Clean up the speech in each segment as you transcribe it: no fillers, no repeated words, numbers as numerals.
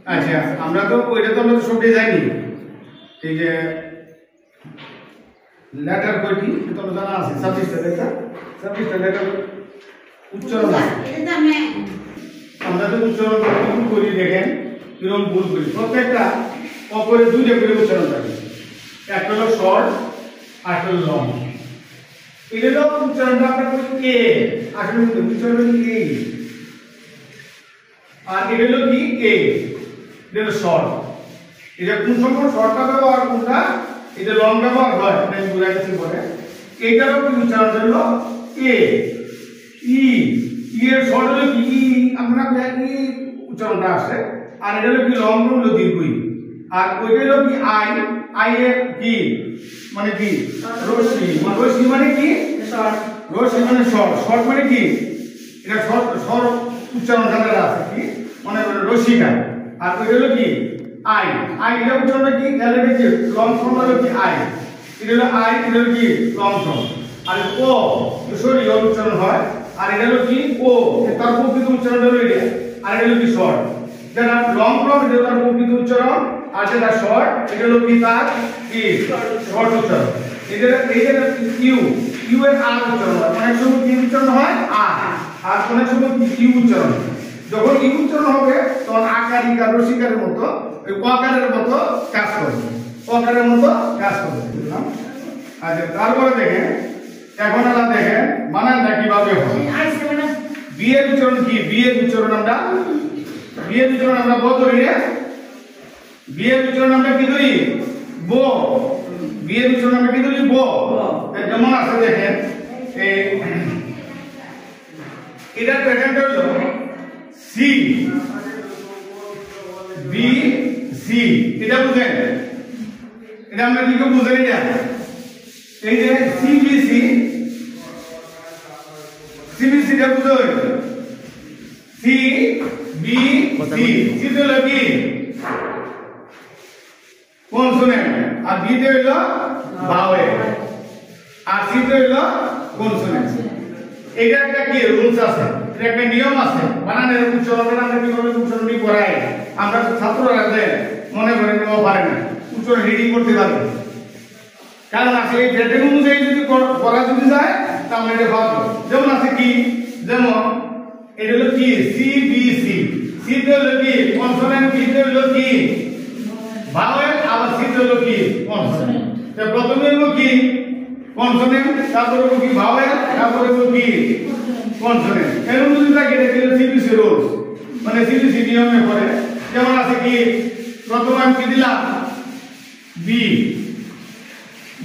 আচ্ছা আমরা তো ওইটা তো আমরা সবই জানি এই যে লেটার কয়টি এটা তো জানা আছে 26টা লেটার 26টা লেটার উচ্চারণ আছে আমরা তো উচ্চারণ ভুল করি দেখেন কিরকম ভুল করি প্রত্যেকটা অপরে দুইটা করে উচ্চারণ থাকে একটা হলো শর্ট আর একটা হলো লং এটা তো উচ্চারণটা আমরা করি কে আসলে উচ্চারণ কি আর এটা হলো কি এ এটা হলো শর্ট এটা কোন সময় শর্টটা ব্যবহার কোনটা এটা লং ব্যবহার হয় এটা আমি বুঝাইতেছি পরে এইটারও কি উচ্চারণ হলো এ ই এর শর্ট হলো কি ই আমরা কি উচ্চারণটা আসে আর এটা হলো কি লং হলো দীর্ঘ ই আর ওইটা হলো কি আই আই এর কি মানে কি রশ্মি মানে কি শর্ট রশ্মি মানে শর্ট শর্ট মানে কি এটা শর্ট শর্ট উচ্চারণ জানা আছে কি মানে রশ্মিকা আর ওইটা হলো কি আই আই এর উচ্চারণ কি এর কি লং ফর্ম হলো কি আই এটা হলো আই এটা হলো কি লং ফর্ম আর ও সরি এর উচ্চারণ হয় আর এটা হলো কি ও তার প্রকৃত উচ্চারণ হলো এটা আর এটা হলো কি শর্ট যেটা লং ফর্ম এটা তার প্রকৃত উচ্চারণ আর যেটা শর্ট এটা হলো কি তার কি শর্ট উচ্চারণ এটা ইউ ইউ এর আর উচ্চারণ হয় অনেক সময় কি উচ্চারণ হয় আর অনেক সময় কি ইউ উচ্চারণ যখন ইউ উচ্চারণ হবে তখন আকারিকা রসিকারের মতো ওই ওয়াকারের মতো কাজ করবে ওয়াকারের মতো কাজ করবে বুঝলাম আচ্ছা তারপরে দেখেন এখন আমরা দেখেন বানানটা কিভাবে হয় বি এর উচ্চারণ কি বি এর উচ্চারণ আমরা ব ধরি না বি এর উচ্চারণ আমরা কি ধরি ব বি এর উচ্চারণ আমরা কি ধরি ব যেমন আছে দেখেন এই এটা প্যাটার্ন হলো সি বি সি এটা বুঝেন এটা আমরা কি বুঝেন এটা এই যে C B C C B C টা বুঝুন সি বি সি সি তো হলো কি কনসোনেন্ট আর বি তে হলো ভাওয়েল আর সি তে হলো কনসোনেন্ট এটা একটা কি রুলস আছে এটা একটা নিয়ম আছে বানানের উচ্চারণের আমরা কিভাবে উচ্চারণ করাই আমরা ছাত্ররা আছে মনে করেন ও পারে না উচ্চারণ রিডিং করতে পারে কারণ আছে এই প্যাটার্ন অনুযায়ী যদি করা যদি যায় তাহলে এটা পাবো যেমন আছে কি যেমন এটা হলো কি সি বি সি সি তে হলো কি কনসোনেন্ট বি তে হলো কি ভাওয়েল আবার সি তে হলো কি কনসোনেন্ট তো প্রথমে হলো কি কনসোনেন্ট তারপরে হলো কি ভাওয়েল তারপরে হলো কি কনসোনেন্ট এর যদি থাকে এটা হলো সিবিসি রুলস মানে সিবিসি নিয়মে পড়ে যেমন আছে কি প্রথমে আমি কি দিলাম বি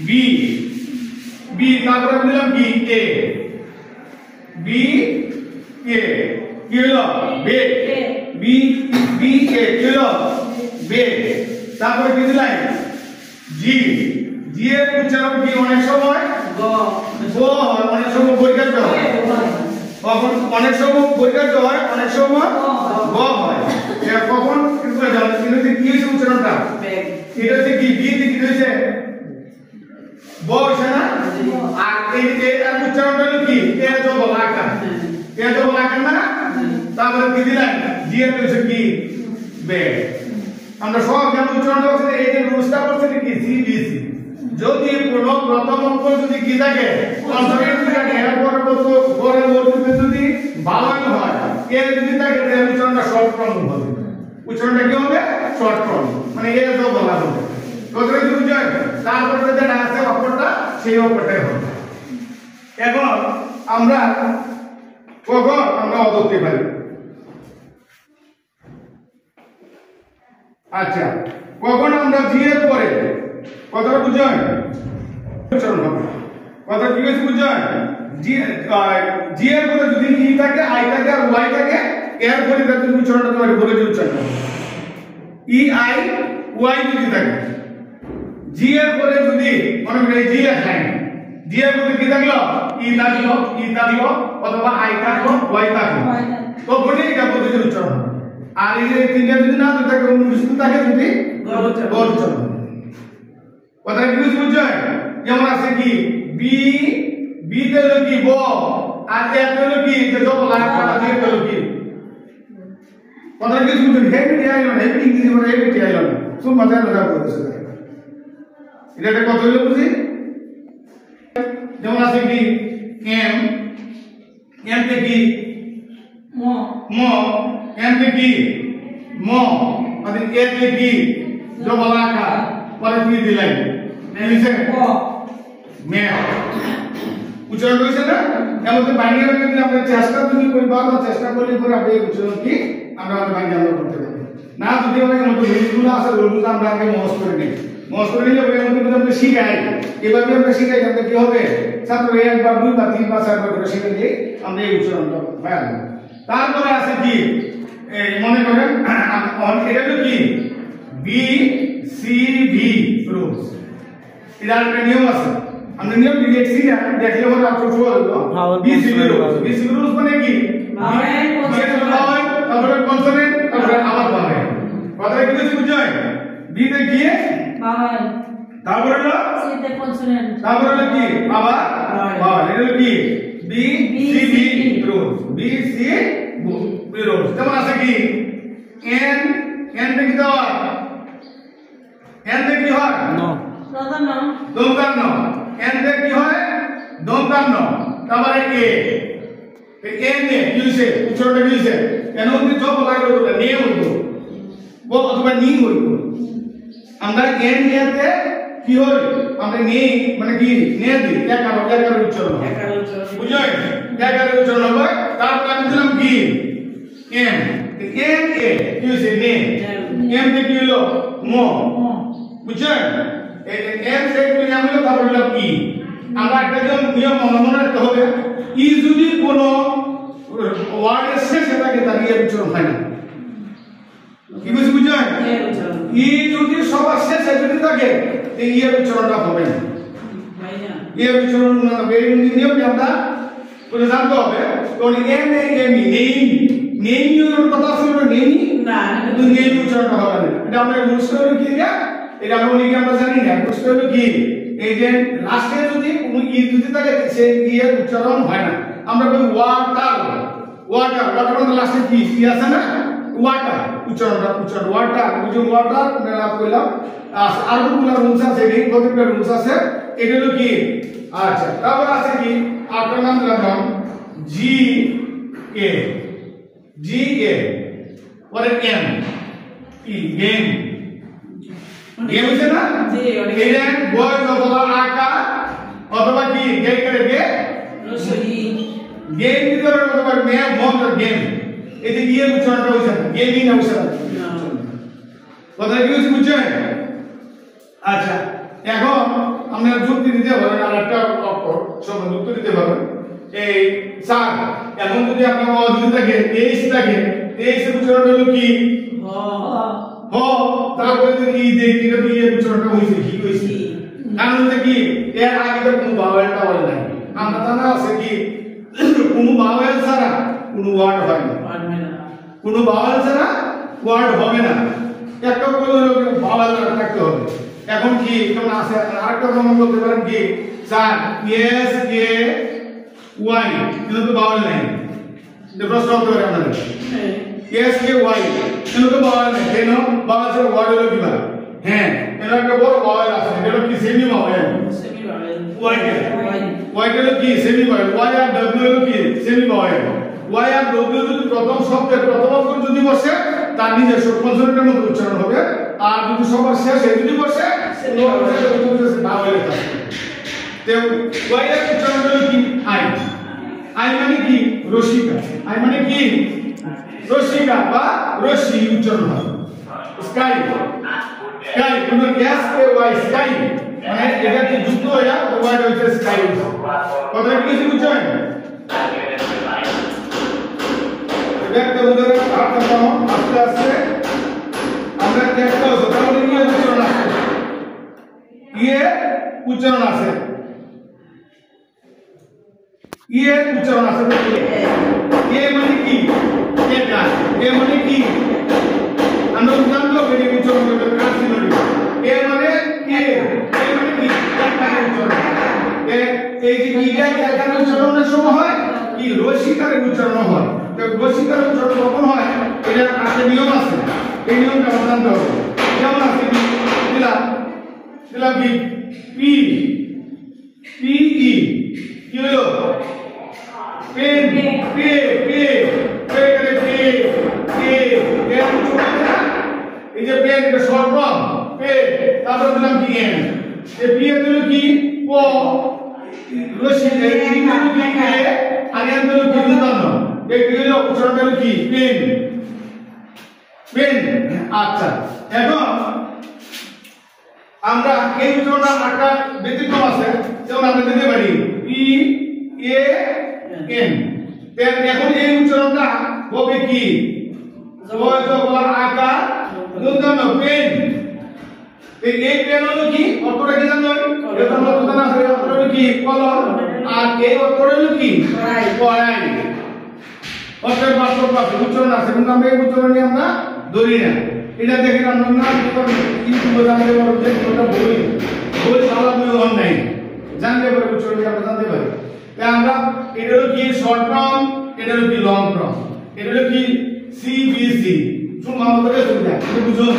বি বি তারপরে আমি দিলাম কি এ বি এ কি হলো বে বি বি এ কি হলো বে তারপরে কি দিলাম জি জি এর উচ্চারণ কি অনেক সময় গ হয় অনেক সময় বৈকার্য হয় কখন অনেক সময় বৈকার্য হয় অনেক সময় গ হয় এটা কখন কিন্তু জানেন কিন্তু কি হচ্ছে উচ্চারণটা এটা হচ্ছে কি বি তে কি হচ্ছে ব হচ্ছে না আর এই এর উচ্চারণটা হলো কি এ জবর আকার এ জবর আকার না তারপরে কি দিলেন জি এর হচ্ছে কি বে আমরা সব যেমন উচ্চারণ করছি এই যে রুলসটা করছে কি সি বি সি যদি কোনো প্রথম অক্ষর যদি কি থাকে কনসোনেন্ট থাকে এর পরবর্তীতে যদি ভাওয়েল হয় এর যদি থাকে তাহলে উচ্চারণটা শর্ট ফর্ম হবে উচ্চারণটা কি হবে শর্ট ফর্ম মানে এ তো বলা হবে কথাটা কি বুঝছেন তারপরে যেটা আছে অক্ষরটা সেই অক্ষরটাই হবে এখন আমরা কখন আমরা অদত্তে পারি আচ্ছা কখন আমরা জি এর পরে কথাটা বুঝছেন উচ্চারণ হবে কথা কি হচ্ছে বুঝছেন জি জি এর পরে যদি ই থাকে আই থাকে আর ওয়াই থাকে এর পরে যদি উচ্চারণটা তোমাকে বলে দিই উচ্চারণ ই আই ওয়াই যদি থাকে জি এর পরে যদি মনে করি জি লেখেন জি এর পরে কি থাকলো ই থাকলো অথবা আই থাকলো ওয়াই থাকলো তো বলে এটা পদ্ধতির উচ্চারণ হবে আর এই যে তিনটা যদি না থাকে অন্য কিছু থাকে যদি গড় উচ্চারণ কথা কি বুঝছেন যেমন আছে কি বি বি তে হলো কি ব আর এ তে হলো কি যে জবর লাগা দিয়ে হলো কি কথা কিছু বুঝুন হেভি আইলো না হেভি ইংরেজি বলে হেভি আইলো না খুব মজার কথা বলতেছে এটা একটা কথা হলো বুঝি যেমন আছে কি এম এম তে কি ম ম এম তে কি ম মানে এ তে কি জবলাকা পরে কি দিলাই এলিছে ক মে উচ্চারণ হইছে না এমনকি বানিয়ে যদি আমরা চেষ্টা যদি করি বা চেষ্টা করলে পরে আমরা এই উচ্চারণ কি আমরা বানিয়ে আমরা করতে পারবো না যদি আমরা মতো রুলগুলো আছে রুলগুলো আমরা আগে মুখস্থ করে নিই মুখস্থ করে নিলে পরে মতো আমরা শিখাই এভাবে আমরা শিখাই তাহলে কি হবে ছাত্র একবার দুইবার তিনবার চারবার করে শিখে দিয়ে আমরা এই উচ্চারণটা পাই তারপরে আছে কি এই মনে করেন এটা তো কি বি সি ভি রুলস এটা একটা নিয়ম আছে আমরা নিয়ম লিখছি না দেখলে মনে আপনি বলবো বি সি রুলস মানে কি ভাওয়েল তারপরে কনসোনেন্ট তারপরে আবার ভাওয়েল কথাটা কি কিছু বুঝায় বি তে কি ভাওয়েল তারপরে হলো সি তে কনসোনেন্ট তারপরে হলো কি আবার ভাওয়েল এটা হলো কি B C V rules B C V rules যেমন আছে কি এন এন তে কি দাও এন তে কি হয় নো দন্তান্ন এন তে কি হয় দন্তান্ন তারপরে এ নে কি হইছে উচ্চারণটা কি হইছে এন অবধি সব লাগে ওটা নে হইতো অথবা নি হইতো আমরা এন নিতে কি হই আমরা নি মানে কি নে দি একার উচ্চারণ বুঝাই একার উচ্চারণ হবে তারপর আমি দিলাম কি এম এন এ কি হইছে নে এম তে কি হলো ম বুঝছেন এম সে কি নাম হলো তারপর হলো ই আমরা একটা নিয়ম মনে রাখতে হবে ই যদি কোনো ওয়ার্ডের শেষে থাকে তার ইয়ের উচ্চারণ হয় না কি বুঝছেন ই যদি সবার শেষে যদি থাকে এই ইয়ের উচ্চারণটা হবে না ইয়ের উচ্চারণ না হবে এই নিয়মটি আমরা বলে জানতে হবে কারণ এম এ এম ই নেই এর কথা শুনলে নেই না কিন্তু নেই উচ্চারণটা হবে না এটা আমরা রুলস করে কি এটা এটা আমরা জানি না রুলস করে কি এই যে লাস্টে যদি কোনো ই যদি থাকে সেই ইয়ের উচ্চারণ হয় না আমরা বলি ওয়াটার মানে লাস্টে কি ই আছে না ওয়াটার উচ্চারণ ওয়াটার বুঝুন ওয়াটার মেলা কইলাম আর গুলো রুলস আছে এই কতগুলো রুলস আছে এটা হলো কি আচ্ছা তারপর আছে কি আপনার নাম দিলাম জি এ পরে এম ই গেম গেম হচ্ছে না জি এটা বয় অথবা আকা অথবা কি গে করে গে গেম ভিতরে অথবা মে মন গেম এই যে ইয়ে উচ্চারণটা হইছে গেমিং হইছে কথা কি হচ্ছে বুঝছেন আচ্ছা এখন আমরা যুক্তি দিতে পারেন আরেকটা অক্ষর সব যুক্তি দিতে পারেন এই স্যার এখন যদি আপনার অ যদি থাকে তেইশ থাকে তেইশের উচ্চারণ হলো কি হ তারপরে যদি ই দেই এটা তো ইয়ের উচ্চারণটা হইছে কি হইছে কারণ হচ্ছে কি এর আগে তো কোনো ভাওয়েলটা হয় নাই আমরা জানা আছে কি কোনো ভাওয়েল ছাড়া কোনো ওয়ার্ড হয় না কোনো ভাওয়েল ছাড়া ওয়ার্ড হবে না একটা করে হলো ভাওয়েল থাকতে হবে এখন কি কেমন আছে আরেকটা প্রমাণ করতে পারেন কি স্যার এস কে ওয়াই কিন্তু তো ভাওয়েল নাই এটা প্রশ্ন করতে পারে আপনাদের এস কে ওয়াই কিন্তু তো ভাওয়েল নাই কেন ভাওয়েল ছাড়া ওয়ার্ড হলো কি ভাই হ্যাঁ এর একটা বড় ভাওয়েল আছে এটা কি সেমি ভাওয়েল ওয়াই হলো কি সেমি ভাওয়েল ওয়াই আর ডব্লিউ হলো কি সেমি ভাওয়েল ওয়াই আর ডব্লিউ যদি প্রথম শব্দের প্রথম অক্ষর যদি বসে তার নিজস্ব কনসোনেন্টের মতো উচ্চারণ হবে আর যদি সবার শেষে যদি বসে ভাওয়েল থাকে তো ওয়াই এর উচ্চারণ হলো কি আই আই মানে কি রসিকা আই মানে কি রসিকা বা রশি উচ্চারণ হয় স্কাই স্কাই কোন গ্যাস কে ওয়াই স্কাই মানে এটা কি যুক্ত হয়ে ওয়াই হচ্ছে স্কাই কথা কি বুঝছেন একটা উদাহরণ আপনারা আস্তে আস্তে আমরা দেখতে হবে তাহলে কি উচ্চারণ আছে ইয়ে উচ্চারণ আছে ইয়ে উচ্চারণ আছে এ মানে কি এটা এ মানে কি আমরা জানলো যে উচ্চারণ করতে কাজ ছিল এ মানে কি একটা উচ্চারণ এই যে ইটা একটা উচ্চারণের সময় হয় কি রসিকারের উচ্চারণ হয় তো রসিকারের উচ্চারণ কখন হয় এটা কাছে এই নিয়মটা আমরা জানতে হবে। যেমন আছে দিলাম দিলাম কি পি পি ই কি হলো পেন পে পে পে করে পে পে এর এই যে পেন এটা শর্ট ফর্ম পে তারপর দিলাম কি এন এই পি এর হলো কি প রশি এই হলো কি এ আর এন হলো কি দুতান্ন এই হলো উচ্চারণটা হলো কি পেন পেন। আচ্ছা এখন আমরা এই উচ্চারণটা আটটা ব্যতিক্রম আছে যেমন আমরা দিতে পারি পি এ এন এখন এই উচ্চারণটা হবে কি আকার দুতান্ন পেন এই পেন হলো কি অর্থটা কি জানো এটা অর্থটা না আছে অর্থটা হলো কি কলম আর এই অর্থটা হলো কি পড়াই অর্থের পার্থক্য আছে উচ্চারণ আছে কিন্তু আমরা এই উচ্চারণ নিয়ে আমরা ধরি না এটা দেখে আমরা না ইউটিউবে জানতে পারবো যে এটা বই বই সারা বই অনলাইন জানতে পারবো উচ্চারণ আমরা জানতে পারি তাই আমরা এটা হলো কি শর্ট ফর্ম এটা হলো কি লং ফর্ম এটা হলো কি সিবিসি শুনুন আমাদের বুঝুন